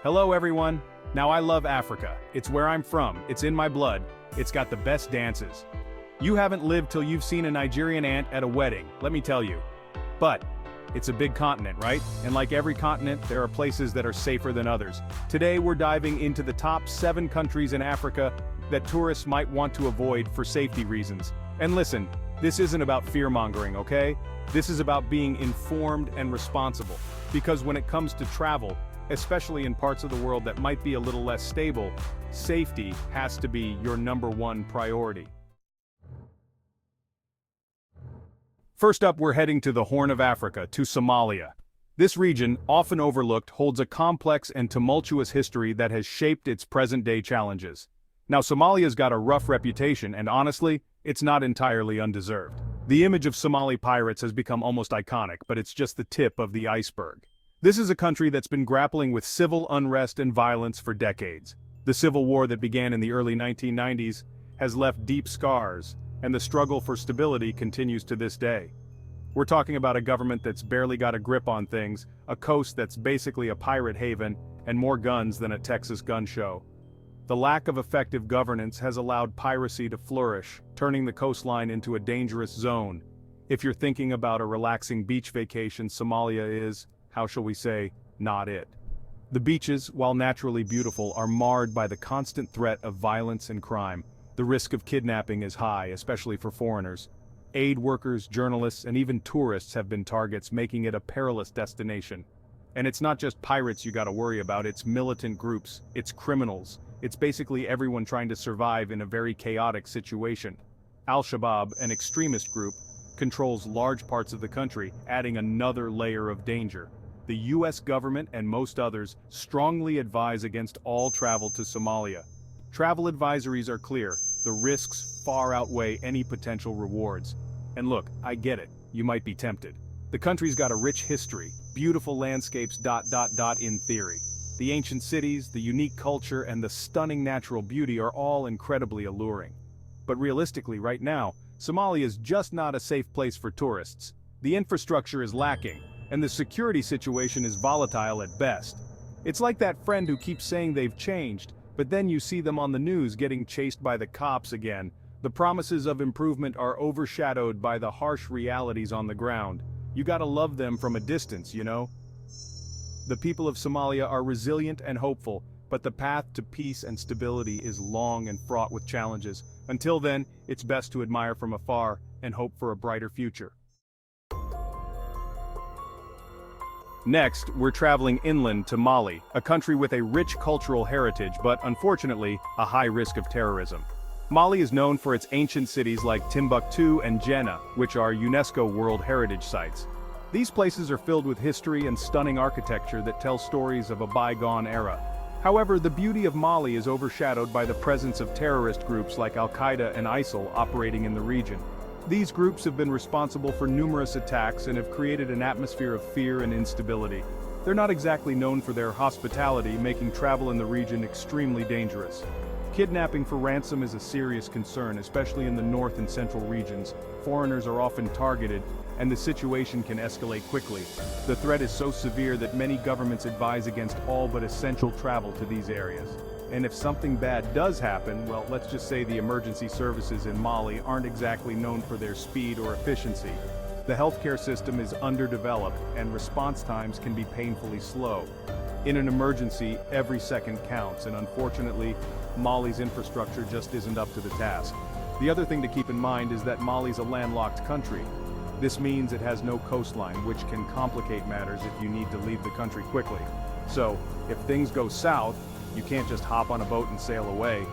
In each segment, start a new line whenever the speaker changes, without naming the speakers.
Hello everyone. Now I love Africa. It's where I'm from, it's in my blood, it's got the best dances. You haven't lived till you've seen a Nigerian ant at a wedding, let me tell you. But, it's a big continent, right? And like every continent, there are places that are safer than others. Today we're diving into the top 7 countries in Africa that tourists might want to avoid for safety reasons. And listen, this isn't about fear-mongering, okay? This is about being informed and responsible. Because when it comes to travel, especially in parts of the world that might be a little less stable, safety has to be your #1 priority. First up, we're heading to the Horn of Africa, to Somalia. This region, often overlooked, holds a complex and tumultuous history that has shaped its present-day challenges. Now, Somalia's got a rough reputation, and honestly, it's not entirely undeserved. The image of Somali pirates has become almost iconic, but it's just the tip of the iceberg. This is a country that's been grappling with civil unrest and violence for decades. The civil war that began in the early 1990s has left deep scars, and the struggle for stability continues to this day. We're talking about a government that's barely got a grip on things, a coast that's basically a pirate haven, and more guns than a Texas gun show. The lack of effective governance has allowed piracy to flourish, turning the coastline into a dangerous zone. If you're thinking about a relaxing beach vacation, Somalia is, how shall we say, not it. The beaches, while naturally beautiful, are marred by the constant threat of violence and crime. The risk of kidnapping is high, especially for foreigners. Aid workers, journalists, and even tourists have been targets, making it a perilous destination. And it's not just pirates you gotta worry about, it's militant groups, it's criminals, it's basically everyone trying to survive in a very chaotic situation. Al-Shabaab, an extremist group, controls large parts of the country, adding another layer of danger. The US government and most others strongly advise against all travel to Somalia. Travel advisories are clear, the risks far outweigh any potential rewards. And look, I get it, you might be tempted. The country's got a rich history, beautiful landscapes in theory. The ancient cities, the unique culture, and the stunning natural beauty are all incredibly alluring. But realistically right now, Somalia is just not a safe place for tourists. The infrastructure is lacking, and the security situation is volatile at best. It's like that friend who keeps saying they've changed, but then you see them on the news getting chased by the cops again. The promises of improvement are overshadowed by the harsh realities on the ground. You gotta love them from a distance, you know? The people of Somalia are resilient and hopeful, but the path to peace and stability is long and fraught with challenges. Until then, it's best to admire from afar and hope for a brighter future. Next, we're traveling inland to Mali, a country with a rich cultural heritage but, unfortunately, a high risk of terrorism. Mali is known for its ancient cities like Timbuktu and Jenne, which are UNESCO World Heritage Sites. These places are filled with history and stunning architecture that tell stories of a bygone era. However, the beauty of Mali is overshadowed by the presence of terrorist groups like Al-Qaeda and ISIL operating in the region. These groups have been responsible for numerous attacks and have created an atmosphere of fear and instability. They're not exactly known for their hospitality, making travel in the region extremely dangerous. Kidnapping for ransom is a serious concern, especially in the north and central regions. Foreigners are often targeted, and the situation can escalate quickly. The threat is so severe that many governments advise against all but essential travel to these areas. And if something bad does happen, well, let's just say the emergency services in Mali aren't exactly known for their speed or efficiency. The healthcare system is underdeveloped, and response times can be painfully slow. In an emergency, every second counts, and unfortunately, Mali's infrastructure just isn't up to the task. The other thing to keep in mind is that Mali's a landlocked country. This means it has no coastline, which can complicate matters if you need to leave the country quickly. So, if things go south, you can't just hop on a boat and sail away.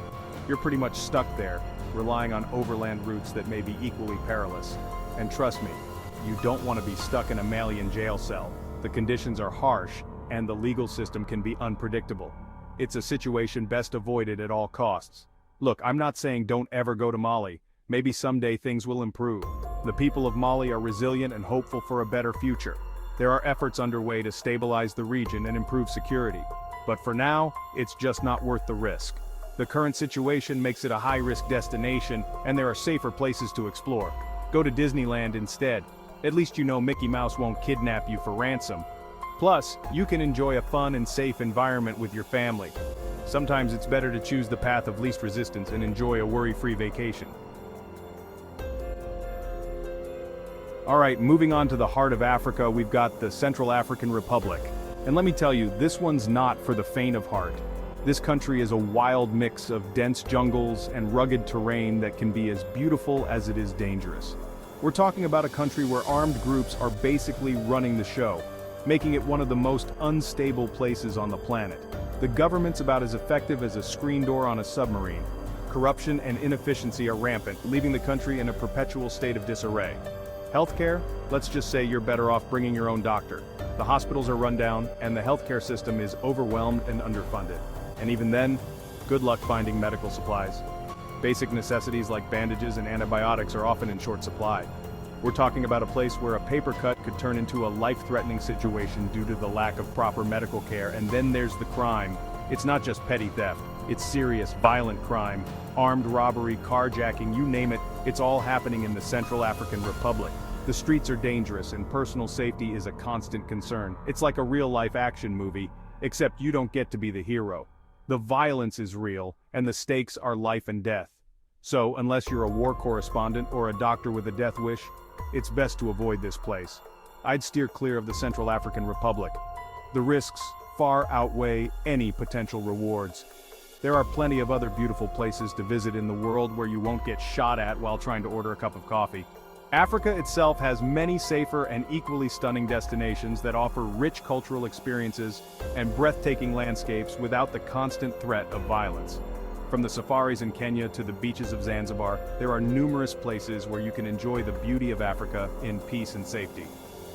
You're pretty much stuck there, relying on overland routes that may be equally perilous. And trust me, you don't want to be stuck in a Malian jail cell. The conditions are harsh, and the legal system can be unpredictable. It's a situation best avoided at all costs. Look, I'm not saying don't ever go to Mali. Maybe someday things will improve. The people of Mali are resilient and hopeful for a better future. There are efforts underway to stabilize the region and improve security. But for now, it's just not worth the risk. The current situation makes it a high-risk destination, and there are safer places to explore. Go to Disneyland instead. At least you know Mickey Mouse won't kidnap you for ransom. Plus, you can enjoy a fun and safe environment with your family. Sometimes it's better to choose the path of least resistance and enjoy a worry-free vacation. Alright, moving on to the heart of Africa, we've got the Central African Republic. And let me tell you, this one's not for the faint of heart. This country is a wild mix of dense jungles and rugged terrain that can be as beautiful as it is dangerous. We're talking about a country where armed groups are basically running the show, making it one of the most unstable places on the planet. The government's about as effective as a screen door on a submarine. Corruption and inefficiency are rampant, leaving the country in a perpetual state of disarray. Healthcare? Let's just say you're better off bringing your own doctor. The hospitals are run down, and the healthcare system is overwhelmed and underfunded. And even then, good luck finding medical supplies. Basic necessities like bandages and antibiotics are often in short supply. We're talking about a place where a paper cut could turn into a life-threatening situation due to the lack of proper medical care. And then there's the crime. It's not just petty theft, it's serious, violent crime. Armed robbery, carjacking, you name it, it's all happening in the Central African Republic. The streets are dangerous and personal safety is a constant concern. It's like a real-life action movie, except you don't get to be the hero. The violence is real, and the stakes are life and death. So, unless you're a war correspondent or a doctor with a death wish, it's best to avoid this place. I'd steer clear of the Central African Republic. The risks far outweigh any potential rewards. There are plenty of other beautiful places to visit in the world where you won't get shot at while trying to order a cup of coffee. Africa itself has many safer and equally stunning destinations that offer rich cultural experiences and breathtaking landscapes without the constant threat of violence. From the safaris in Kenya to the beaches of Zanzibar, there are numerous places where you can enjoy the beauty of Africa in peace and safety.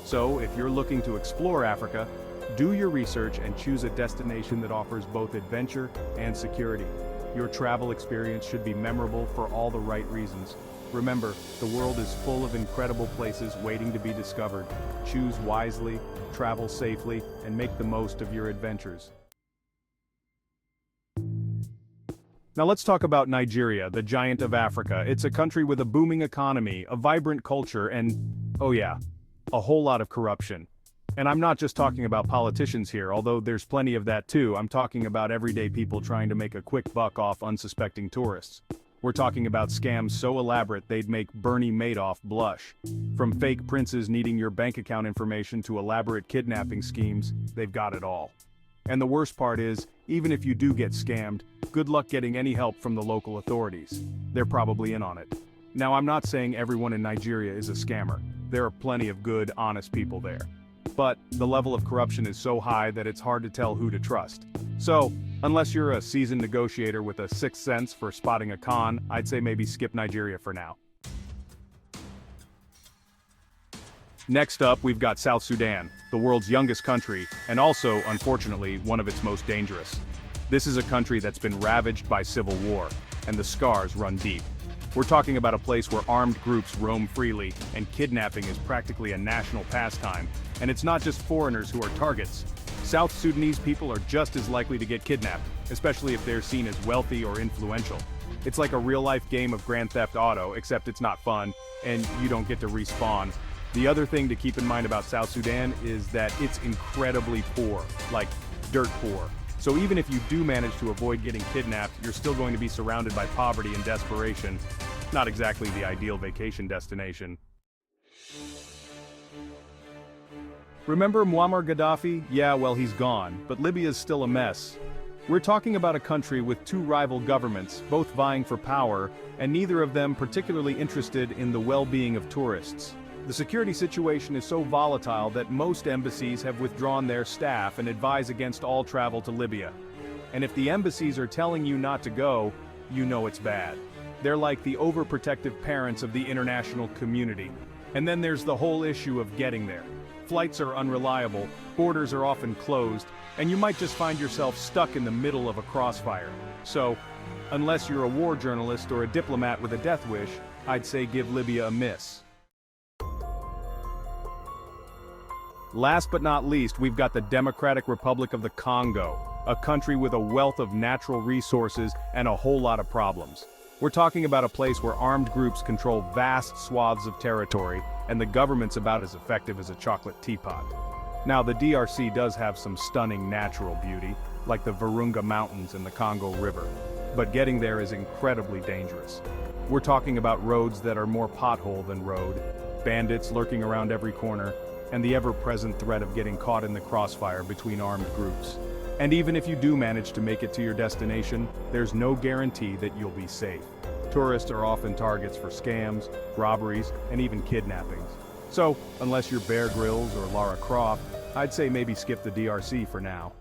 So, if you're looking to explore Africa, do your research and choose a destination that offers both adventure and security. Your travel experience should be memorable for all the right reasons. Remember, the world is full of incredible places waiting to be discovered. Choose wisely, travel safely, and make the most of your adventures. Now let's talk about Nigeria, the giant of Africa. It's a country with a booming economy, a vibrant culture, and, oh yeah, a whole lot of corruption. And I'm not just talking about politicians here, although there's plenty of that too. I'm talking about everyday people trying to make a quick buck off unsuspecting tourists. We're talking about scams so elaborate they'd make Bernie Madoff blush. From fake princes needing your bank account information to elaborate kidnapping schemes, they've got it all. And the worst part is, even if you do get scammed, good luck getting any help from the local authorities. They're probably in on it. Now, I'm not saying everyone in Nigeria is a scammer. There are plenty of good, honest people there. But the level of corruption is so high that it's hard to tell who to trust. So, unless you're a seasoned negotiator with a sixth sense for spotting a con, I'd say maybe skip Nigeria for now. Next up, we've got South Sudan, the world's youngest country, and also, unfortunately, one of its most dangerous. This is a country that's been ravaged by civil war, and the scars run deep. We're talking about a place where armed groups roam freely, and kidnapping is practically a national pastime, and it's not just foreigners who are targets. South Sudanese people are just as likely to get kidnapped, especially if they're seen as wealthy or influential. It's like a real-life game of Grand Theft Auto, except it's not fun, and you don't get to respawn. The other thing to keep in mind about South Sudan is that it's incredibly poor, like dirt poor. So even if you do manage to avoid getting kidnapped, you're still going to be surrounded by poverty and desperation. Not exactly the ideal vacation destination. Remember Muammar Gaddafi? Yeah, well, he's gone, but Libya's still a mess. We're talking about a country with two rival governments, both vying for power, and neither of them particularly interested in the well-being of tourists. The security situation is so volatile that most embassies have withdrawn their staff and advise against all travel to Libya. And if the embassies are telling you not to go, you know it's bad. They're like the overprotective parents of the international community. And then there's the whole issue of getting there. Flights are unreliable, borders are often closed, and you might just find yourself stuck in the middle of a crossfire. So, unless you're a war journalist or a diplomat with a death wish, I'd say give Libya a miss. Last but not least, we've got the Democratic Republic of the Congo, a country with a wealth of natural resources and a whole lot of problems. We're talking about a place where armed groups control vast swaths of territory, and the government's about as effective as a chocolate teapot. Now, the DRC does have some stunning natural beauty, like the Virunga Mountains and the Congo River, but getting there is incredibly dangerous. We're talking about roads that are more pothole than road, bandits lurking around every corner, and the ever-present threat of getting caught in the crossfire between armed groups. And even if you do manage to make it to your destination, there's no guarantee that you'll be safe. Tourists are often targets for scams, robberies, and even kidnappings. So, unless you're Bear Grylls or Lara Croft, I'd say maybe skip the DRC for now.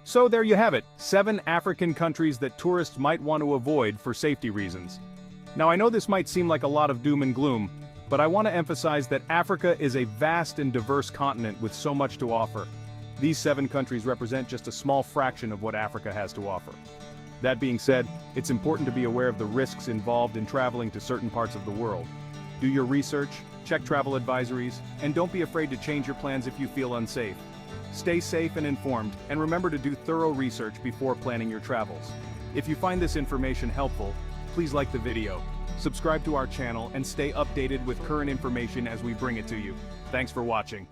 So there you have it, 7 African countries that tourists might want to avoid for safety reasons. Now I know this might seem like a lot of doom and gloom, but I want to emphasize that Africa is a vast and diverse continent with so much to offer. These 7 countries represent just a small fraction of what Africa has to offer. That being said, it's important to be aware of the risks involved in traveling to certain parts of the world. Do your research, check travel advisories, and don't be afraid to change your plans if you feel unsafe. Stay safe and informed, and remember to do thorough research before planning your travels. If you find this information helpful, please like the video, subscribe to our channel, and stay updated with current information as we bring it to you. Thanks for watching.